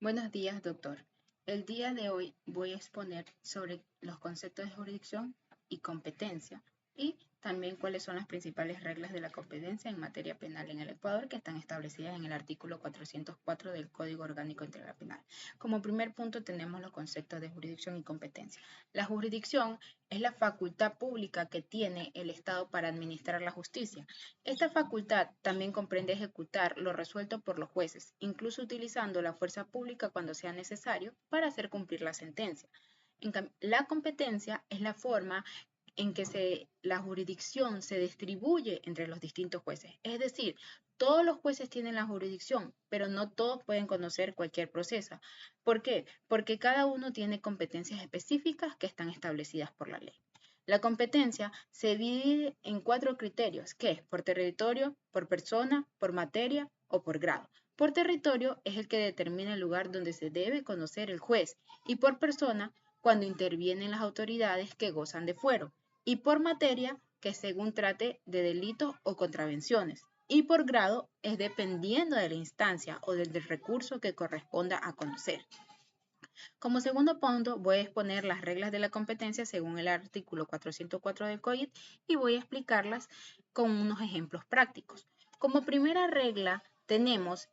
Buenos días, doctor. El día de hoy voy a exponer sobre los conceptos de jurisdicción y competencia y también cuáles son las principales reglas de la competencia en materia penal en el Ecuador que están establecidas en el artículo 404 del Código Orgánico Integral Penal. Como primer punto tenemos los conceptos de jurisdicción y competencia. La jurisdicción es la facultad pública que tiene el Estado para administrar la justicia. Esta facultad también comprende ejecutar lo resuelto por los jueces, incluso utilizando la fuerza pública cuando sea necesario para hacer cumplir la sentencia. La competencia es la forma en que la jurisdicción se distribuye entre los distintos jueces. Es decir, todos los jueces tienen la jurisdicción, pero no todos pueden conocer cualquier proceso. ¿Por qué? Porque cada uno tiene competencias específicas que están establecidas por la ley. La competencia se divide en 4 criterios, que es por territorio, por persona, por materia o por grado. Por territorio es el que determina el lugar donde se debe conocer el juez y por persona cuando intervienen las autoridades que gozan de fuero y por materia que según trate de delitos o contravenciones y por grado es dependiendo de la instancia o del recurso que corresponda a conocer. Como segundo punto, voy a exponer las reglas de la competencia según el artículo 404 del COIT y voy a explicarlas con unos ejemplos prácticos. Como primera regla tenemos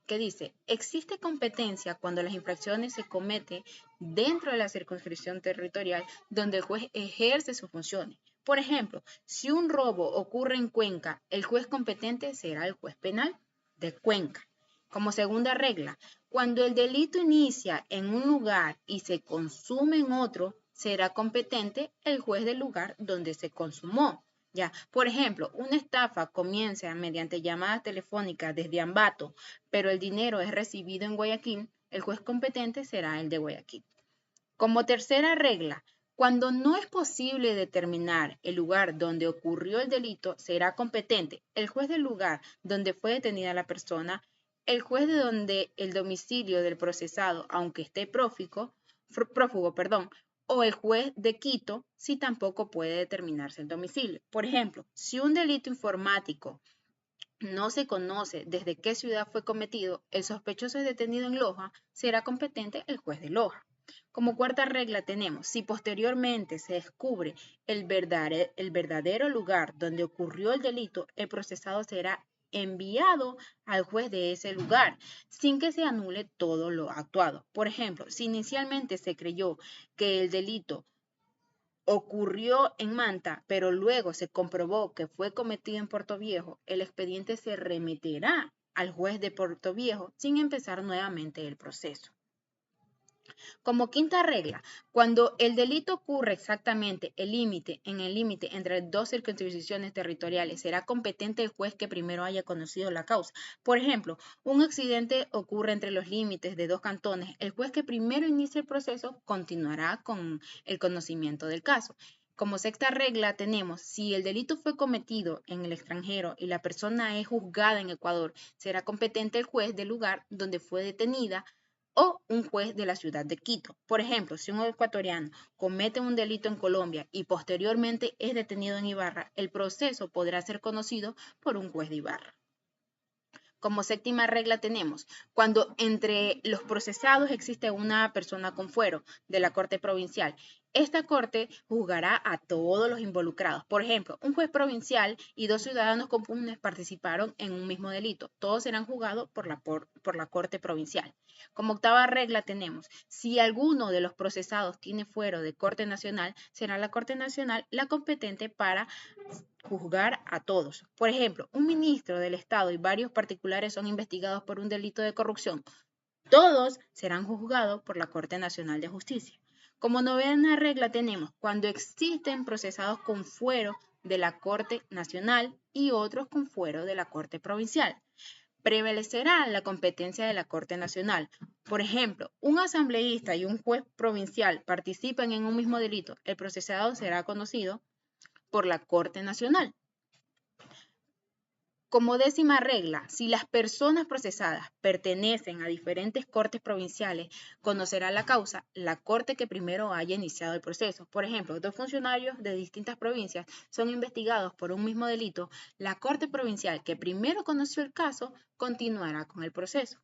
que dice, existe competencia cuando las infracciones se cometen dentro de la circunscripción territorial donde el juez ejerce sus funciones. Por ejemplo, si un robo ocurre en Cuenca, el juez competente será el juez penal de Cuenca. Como segunda regla, cuando el delito inicia en un lugar y se consume en otro, será competente el juez del lugar donde se consumó. Ya, por ejemplo, una estafa comienza mediante llamadas telefónicas desde Ambato, pero el dinero es recibido en Guayaquil, el juez competente será el de Guayaquil. Como tercera regla, cuando no es posible determinar el lugar donde ocurrió el delito, será competente el juez del lugar donde fue detenida la persona, el juez de donde el domicilio del procesado, aunque esté prófugo, o el juez de Quito si tampoco puede determinarse el domicilio. Por ejemplo, si un delito informático no se conoce desde qué ciudad fue cometido, el sospechoso es detenido en Loja, será competente el juez de Loja. Como cuarta regla tenemos, si posteriormente se descubre el verdadero lugar donde ocurrió el delito, el procesado será enviado al juez de ese lugar sin que se anule todo lo actuado. Por ejemplo, si inicialmente se creyó que el delito ocurrió en Manta, pero luego se comprobó que fue cometido en Puerto Viejo, el expediente se remeterá al juez de Puerto Viejo sin empezar nuevamente el proceso. Como quinta regla, cuando el delito ocurre exactamente en el límite entre dos circunscripciones territoriales, será competente el juez que primero haya conocido la causa. Por ejemplo, un accidente ocurre entre los límites de dos cantones. El juez que primero inicie el proceso continuará con el conocimiento del caso. Como sexta regla tenemos, si el delito fue cometido en el extranjero y la persona es juzgada en Ecuador, será competente el juez del lugar donde fue detenida o un juez de la ciudad de Quito. Por ejemplo, si un ecuatoriano comete un delito en Colombia y posteriormente es detenido en Ibarra, el proceso podrá ser conocido por un juez de Ibarra. Como séptima regla tenemos, cuando entre los procesados existe una persona con fuero de la Corte Provincial, esta Corte juzgará a todos los involucrados. Por ejemplo, un juez provincial y dos ciudadanos comunes participaron en un mismo delito. Todos serán juzgados por la Corte Provincial. Como octava regla tenemos, si alguno de los procesados tiene fuero de Corte Nacional, será la Corte Nacional la competente para juzgar a todos. Por ejemplo, un ministro del Estado y varios particulares son investigados por un delito de corrupción. Todos serán juzgados por la Corte Nacional de Justicia. Como novena regla tenemos, cuando existen procesados con fuero de la Corte Nacional y otros con fuero de la Corte Provincial, prevalecerá la competencia de la Corte Nacional. Por ejemplo, un asambleísta y un juez provincial participan en un mismo delito. El procesado será conocido por la Corte Nacional. Como décima regla, si las personas procesadas pertenecen a diferentes cortes provinciales, conocerá la causa la corte que primero haya iniciado el proceso. Por ejemplo, dos funcionarios de distintas provincias son investigados por un mismo delito. La corte provincial que primero conoció el caso continuará con el proceso.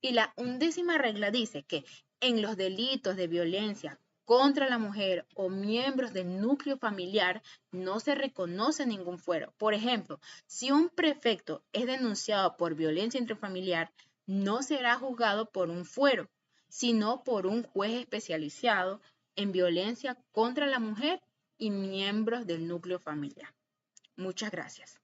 Y la 11ª regla dice que en los delitos de violencia contra la mujer o miembros del núcleo familiar no se reconoce ningún fuero. Por ejemplo, si un prefecto es denunciado por violencia intrafamiliar, no será juzgado por un fuero, sino por un juez especializado en violencia contra la mujer y miembros del núcleo familiar. Muchas gracias.